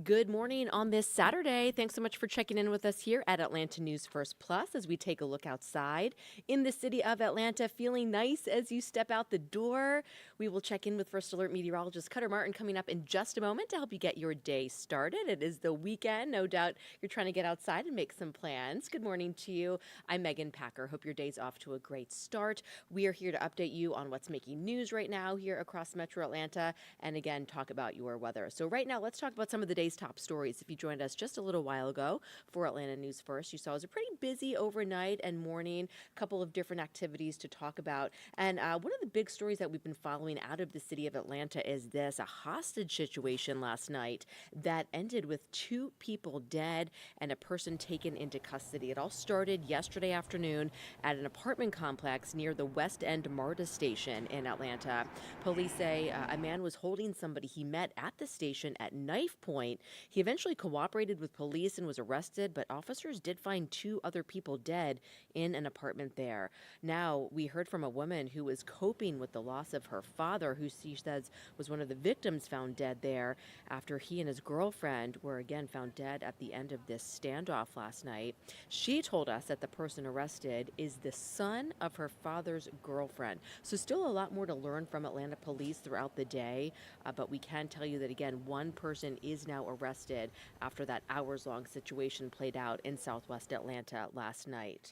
Good morning on this Saturday. Thanks so much for checking in with us here at Atlanta News First Plus as we take a look outside in the city of Atlanta. Feeling nice as you step out the door. We will check in with First Alert meteorologist Cutter Martin coming up in just a moment to help you get your day started. It is the weekend. No doubt you're trying to get outside and make some plans. Good morning to you. I'm Megan Packer. Hope your day's off to a great start. We are here to update you on what's making news right now here across Metro Atlanta and again, talk about your weather. So right now, let's talk about some of the day's top stories. If you joined us just a little while ago for Atlanta News First, you saw it was a pretty busy overnight and morning, a couple of different activities to talk about. And one of the big stories that we've been following out of the city of Atlanta is this, a hostage situation last night that ended with 2 people dead and a person taken into custody. It all started yesterday afternoon at an apartment complex near the West End MARTA station in Atlanta. Police say a man was holding somebody he met at the station at knife point. He eventually cooperated with police and was arrested, but officers did find 2 other people dead in an apartment there. Now, we heard from a woman who was coping with the loss of her father, who she says was one of the victims found dead there after he and his girlfriend were again found dead at the end of this standoff last night. She told us that the person arrested is the son of her father's girlfriend. So still a lot more to learn from Atlanta police throughout the day, but we can tell you that, again, one person is now arrested after that hours-long situation played out in southwest Atlanta last night.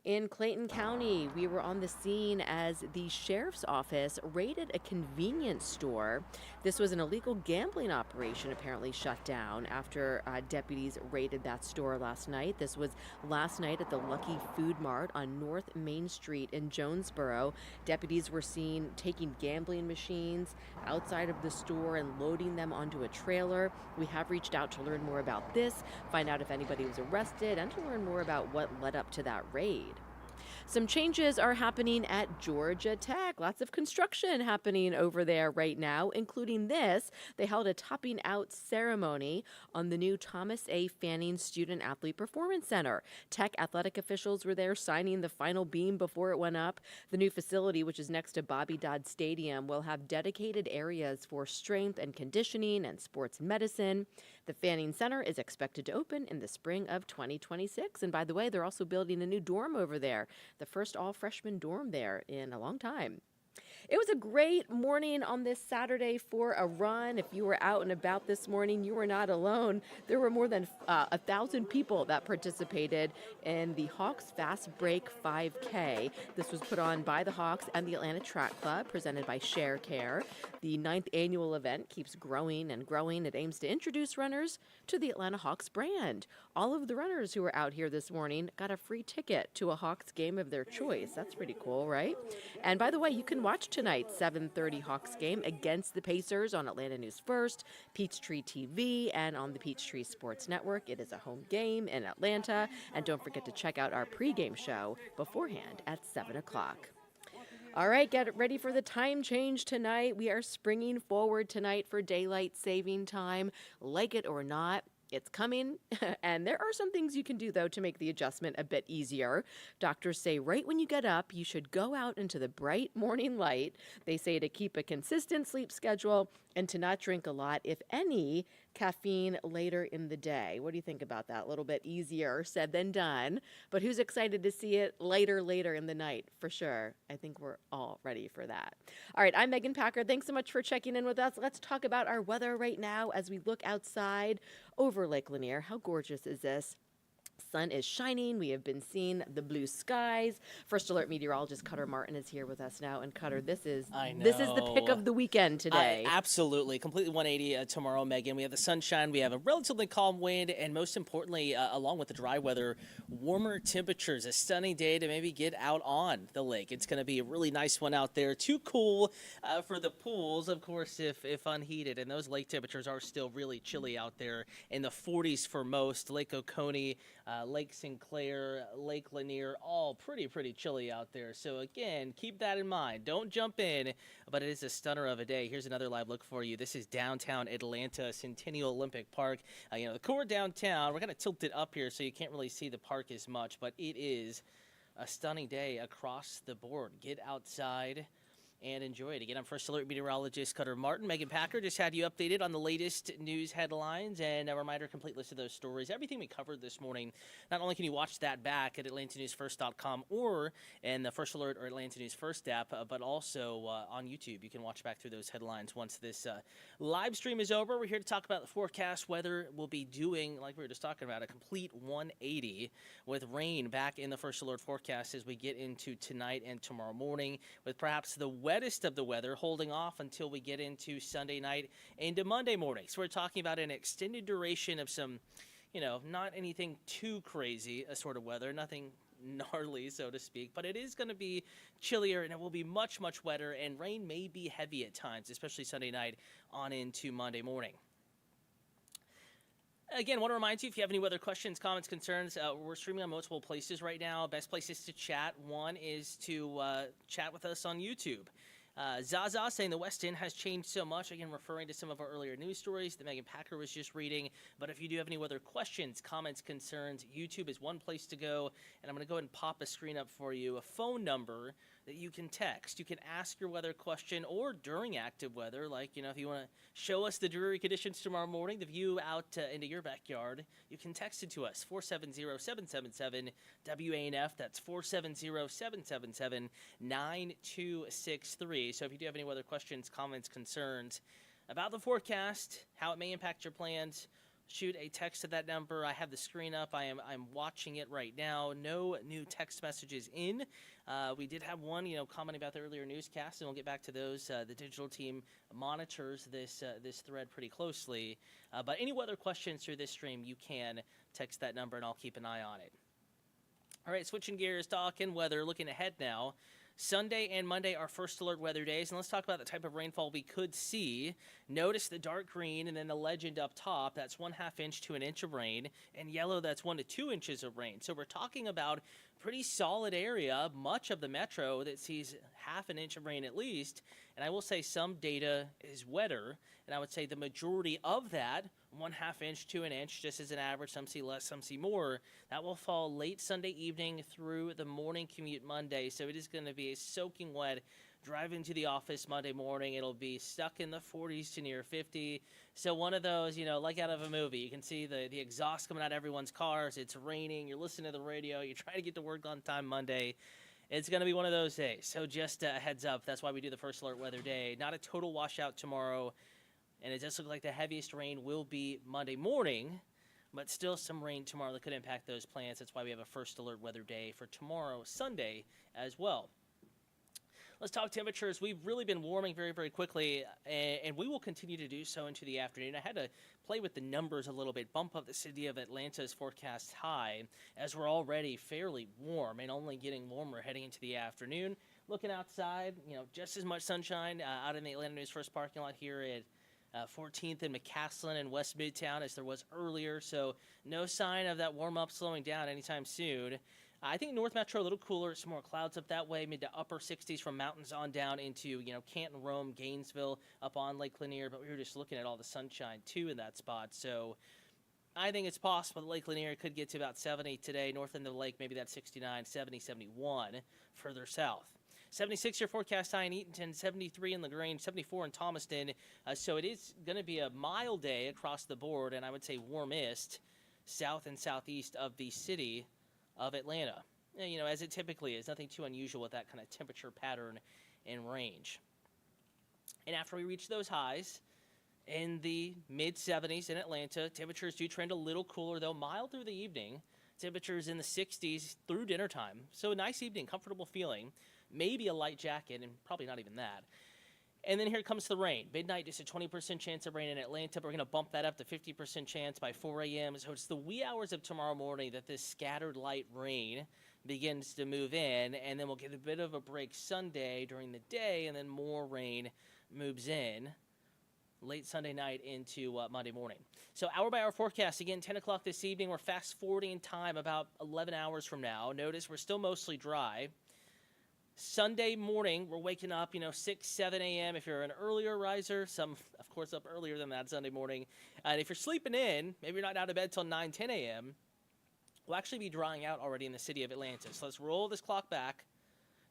In Clayton County, we were on the scene as the sheriff's office raided a convenience store. This was an illegal gambling operation apparently shut down after deputies raided that store last night. This was last night at the Lucky Food Mart on North Main Street in Jonesboro. Deputies were seen taking gambling machines outside of the store and loading them onto a trailer. We have reached out to learn more about this, find out if anybody was arrested, and to learn more about what led up to that raid. Some changes are happening at Georgia Tech. Lots of construction happening over there right now, including this. They held a topping out ceremony on the new Thomas A. Fanning Student Athlete Performance Center. Tech athletic officials were there signing the final beam before it went up. The new facility, which is next to Bobby Dodd Stadium, will have dedicated areas for strength and conditioning and sports medicine. The Fanning Center is expected to open in the spring of 2026. And by the way, they're also building a new dorm over there, the first all-freshman dorm there in a long time. It was a great morning on this Saturday for a run. If you were out and about this morning, you were not alone. There were more than 1,000 people that participated in the Hawks Fast Break 5K. This was put on by the Hawks and the Atlanta Track Club, presented by Share Care. The 9th annual event keeps growing and growing. It aims to introduce runners to the Atlanta Hawks brand. All of the runners who were out here this morning got a free ticket to a Hawks game of their choice. That's pretty cool, right? And by the way, you can watch tonight's 7:30 Hawks game against the Pacers on Atlanta News First, Peachtree TV, and on the Peachtree Sports Network. It is a home game in Atlanta. And don't forget to check out our pregame show beforehand at 7 o'clock. All right, get ready for the time change tonight. We are springing forward tonight for daylight saving time. Like it or not, it's coming, and there are some things you can do, though, to make the adjustment a bit easier. Doctors say right when you get up, you should go out into the bright morning light. They say to keep a consistent sleep schedule and to not drink a lot, if any, caffeine later in the day. What do you think about that? A little bit easier said than done, but who's excited to see it later in the night? For sure. I think we're all ready for that. All right, I'm Megan Packer. Thanks so much for checking in with us. Let's talk about our weather right now as we look outside over Lake Lanier. How gorgeous is this? Sun is shining. We have been seeing the blue skies. First Alert meteorologist Cutter Martin is here with us now. And Cutter, this is the pick of the weekend today. Absolutely. Completely 180 tomorrow, Megan. We have the sunshine. We have a relatively calm wind. And most importantly, along with the dry weather, warmer temperatures. A stunning day to maybe get out on the lake. It's going to be a really nice one out there. Too cool for the pools, of course, if unheated. And those lake temperatures are still really chilly out there in the 40s for most. Lake Oconee, Lake Sinclair, Lake Lanier, all pretty chilly out there. So again, keep that in mind. Don't jump in, but it is a stunner of a day. Here's another live look for you. This is downtown Atlanta, Centennial Olympic Park. The core downtown, we're kind of tilted up here so you can't really see the park as much, but it is a stunning day across the board. Get outside. and enjoy it. Again, I'm First Alert meteorologist Cutter Martin. Megan Packer just had you updated on the latest news headlines, and a reminder, complete list of those stories, everything we covered this morning. Not only can you watch that back at atlantanewsfirst.com or in the First Alert or Atlanta News First app, but also on YouTube. You can watch back through those headlines once this live stream is over. We're here to talk about the forecast. Weather will be doing, like we were just talking about, a complete 180 with rain back in the First Alert forecast as we get into tonight and tomorrow morning, with perhaps the wettest of the weather holding off until we get into Sunday night into Monday morning. So we're talking about an extended duration of some, not anything too crazy sort of weather, nothing gnarly, so to speak, but it is going to be chillier and it will be much, much wetter, and rain may be heavy at times, especially Sunday night on into Monday morning. Again, want to remind you, if you have any weather questions, comments, concerns, we're streaming on multiple places right now. Best places to chat. One is to chat with us on YouTube. Zaza saying the West End has changed so much. Again, referring to some of our earlier news stories that Megan Packer was just reading. But if you do have any weather questions, comments, concerns, YouTube is one place to go. And I'm going to go ahead and pop a screen up for you, a phone number that you can text. You can ask your weather question, or during active weather, like, if you want to show us the dreary conditions tomorrow morning, the view out into your backyard, you can text it to us, 470-777-WANF. That's 470-777-9263. So if you do have any weather questions, comments, concerns about the forecast, how it may impact your plans, shoot a text to that number. I have the screen up. I'm watching it right now. No new text messages in. We did have one, commenting about the earlier newscast, and we'll get back to those. The digital team monitors this thread pretty closely. But any weather questions through this stream, you can text that number, and I'll keep an eye on it. All right, switching gears, talking weather, looking ahead now. Sunday and Monday are First Alert weather days, and let's talk about the type of rainfall we could see. Notice the dark green and then the legend up top. That's 1/2 inch to 1 inch of rain. And yellow, that's 1 to 2 inches of rain. So we're talking about pretty solid area, much of the metro that sees 1/2 inch of rain at least. And I will say some data is wetter, and I would say the majority of that, 1/2 inch to 1 inch, just as an average, some see less, some see more, that will fall late Sunday evening through the morning commute Monday. So it is going to be a soaking wet drive into the office Monday morning. It'll be stuck in the 40s to near 50. So one of those, like out of a movie, you can see the exhaust coming out of everyone's cars. It's raining. You're listening to the radio. You're trying to get to work on time Monday. It's going to be one of those days. So just a heads up. That's why we do the First Alert weather day. Not a total washout tomorrow. And it does look like the heaviest rain will be Monday morning, but still some rain tomorrow that could impact those plans. That's why we have a First Alert weather day for tomorrow, Sunday, as well. Let's talk temperatures. We've really been warming very, very quickly, and we will continue to do so into the afternoon. I had to play with the numbers a little bit, bump up the city of Atlanta's forecast high, as we're already fairly warm and only getting warmer heading into the afternoon. Looking outside, just as much sunshine out in the Atlanta News First parking lot here at 14th and McCaslin and West Midtown as there was earlier, so no sign of that warm-up slowing down anytime soon. I think North Metro a little cooler, some more clouds up that way, mid to upper 60s from mountains on down into, Canton, Rome, Gainesville, up on Lake Lanier, but we were just looking at all the sunshine, too, in that spot, so I think it's possible that Lake Lanier could get to about 70 today, north end of the lake, maybe that's 69, 70, 71 further south. 76 your forecast high in Eatonton, 73 in LaGrange, 74 in Thomaston. So it is going to be a mild day across the board, and I would say warmest south and southeast of the city of Atlanta. As it typically is, nothing too unusual with that kind of temperature pattern and range. And after we reach those highs in the mid-70s in Atlanta, temperatures do trend a little cooler, though mild through the evening. Temperatures in the 60s through dinner time. So a nice evening, comfortable feeling. Maybe a light jacket, and probably not even that. And then here comes the rain. Midnight, just a 20% chance of rain in Atlanta. But we're going to bump that up to 50% chance by 4 a.m. So it's the wee hours of tomorrow morning that this scattered light rain begins to move in. And then we'll get a bit of a break Sunday during the day, and then more rain moves in late Sunday night into Monday morning. So hour-by-hour forecast, again, 10 o'clock this evening. We're fast-forwarding time about 11 hours from now. Notice we're still mostly dry. Sunday morning, we're waking up, 6, 7 a.m. If you're an earlier riser, some, of course, up earlier than that Sunday morning. And if you're sleeping in, maybe you're not out of bed till 9, 10 a.m., we'll actually be drying out already in the city of Atlanta. So let's roll this clock back.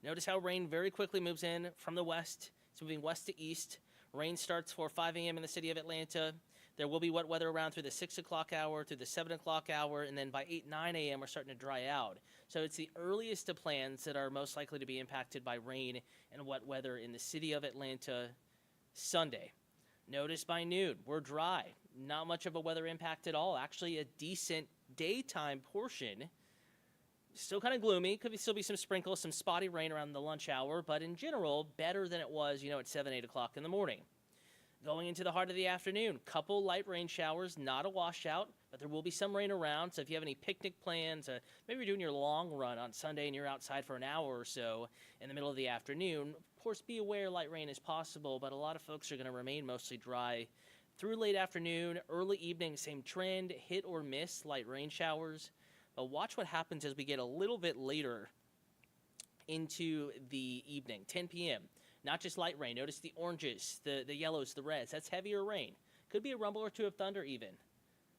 Notice how rain very quickly moves in from the west. It's moving west to east. Rain starts for 5 a.m. in the city of Atlanta. There will be wet weather around through the 6 o'clock hour, through the 7 o'clock hour, and then by 8, 9 a.m. we're starting to dry out. So it's the earliest of plans that are most likely to be impacted by rain and wet weather in the city of Atlanta Sunday. Notice by noon, we're dry. Not much of a weather impact at all. Actually, a decent daytime portion. Still kind of gloomy. Could still be some sprinkles, some spotty rain around the lunch hour, but in general, better than it was, at 7, 8 o'clock in the morning. Going into the heart of the afternoon, couple light rain showers, not a washout, but there will be some rain around. So if you have any picnic plans, maybe you're doing your long run on Sunday and you're outside for an hour or so in the middle of the afternoon, of course, be aware light rain is possible, but a lot of folks are going to remain mostly dry through late afternoon, early evening, same trend, hit or miss light rain showers. But watch what happens as we get a little bit later into the evening, 10 p.m. Not just light rain. Notice the oranges, the yellows, the reds. That's heavier rain. Could be a rumble or two of thunder even.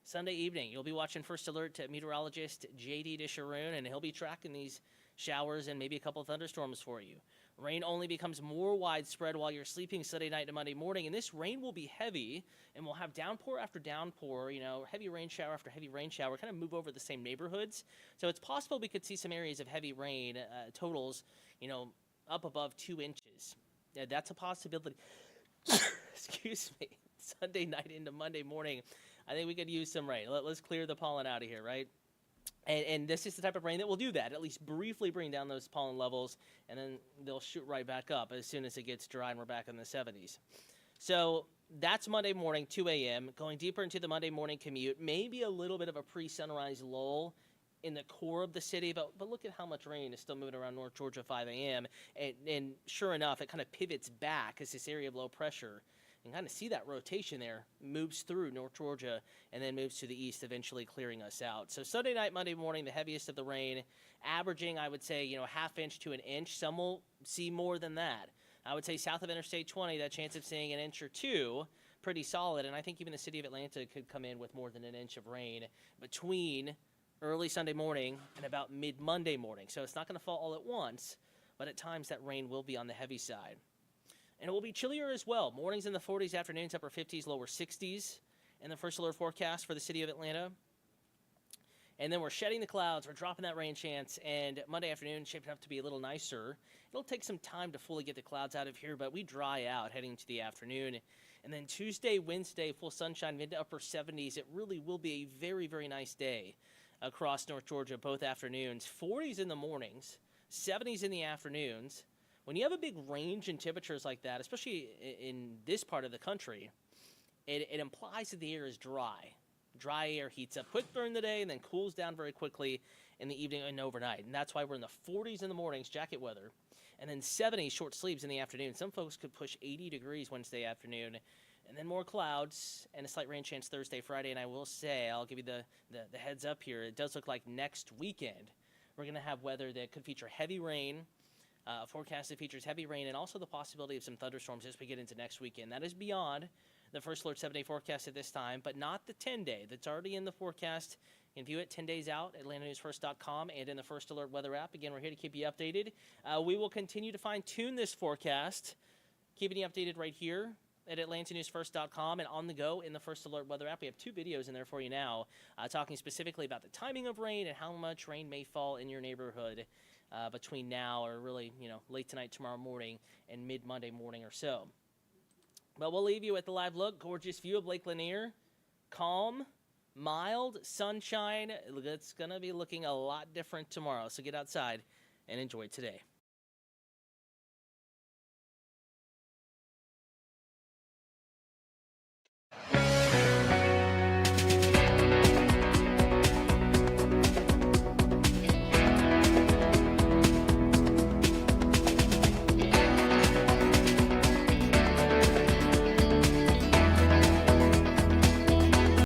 Sunday evening, you'll be watching First Alert meteorologist J.D. DeSharoon, and he'll be tracking these showers and maybe a couple of thunderstorms for you. Rain only becomes more widespread while you're sleeping Sunday night to Monday morning, and this rain will be heavy, and we'll have downpour after downpour, heavy rain shower after heavy rain shower, kind of move over the same neighborhoods. So it's possible we could see some areas of heavy rain, totals, up above 2 inches. Yeah, that's a possibility. Excuse me. Sunday night into Monday morning, I think we could use some rain. Let's clear the pollen out of here, right? And this is the type of rain that will do that, at least briefly bring down those pollen levels, and then they'll shoot right back up as soon as it gets dry and we're back in the 70s. So that's Monday morning, 2 a.m. Going deeper into the Monday morning commute, maybe a little bit of a pre-sunrise lull in the core of the city, but look at how much rain is still moving around North Georgia 5 a.m. And sure enough, it kind of pivots back as this area of low pressure. You can kind of see that rotation there, moves through North Georgia and then moves to the east, eventually clearing us out. So Sunday night, Monday morning, the heaviest of the rain, averaging, I would say, ½ inch to an inch. Some will see more than that. I would say south of Interstate 20, that chance of seeing an inch or two, pretty solid. And I think even the city of Atlanta could come in with more than an inch of rain between early Sunday morning and about mid-Monday morning. So it's not going to fall all at once, but at times that rain will be on the heavy side. And it will be chillier as well. Mornings in the 40s, afternoons upper 50s, lower 60s in the First Alert forecast for the city of Atlanta. And then we're shedding the clouds. We're dropping that rain chance. And Monday afternoon shaping up to be a little nicer. It'll take some time to fully get the clouds out of here, but we dry out heading to the afternoon. And then Tuesday, Wednesday, full sunshine, mid to upper 70s. It really will be a very, very nice day across North Georgia, both afternoons. 40s in the mornings, 70s in the afternoons. When you have a big range in temperatures like that, especially in this part of the country, it implies that the air is dry. Dry air heats up quick during the day and then cools down very quickly in the evening and overnight. And that's why we're in the 40s in the mornings, jacket weather, and then 70s short sleeves in the afternoon. Some folks could push 80 degrees Wednesday afternoon. And then more clouds and a slight rain chance Thursday, Friday. And I will say, I'll give you the heads up here. It does look like next weekend we're going to have weather that could feature heavy rain. Forecast that features heavy rain and also the possibility of some thunderstorms as we get into next weekend. That is beyond the First Alert 7-day forecast at this time, but not the 10-day that's already in the forecast. You can view it 10 days out at AtlantaNewsFirst.com and in the First Alert weather app. Again, we're here to keep you updated. We will continue to fine-tune this forecast, keeping you updated right here at AtlantaNewsFirst.com and on the go in the First Alert weather app. We have 2 videos in there for you now, talking specifically about the timing of rain and how much rain may fall in your neighborhood between now or really, late tonight, tomorrow morning, and mid-Monday morning or so. But we'll leave you with the live look. Gorgeous view of Lake Lanier. Calm, mild, sunshine. It's going to be looking a lot different tomorrow. So get outside and enjoy today.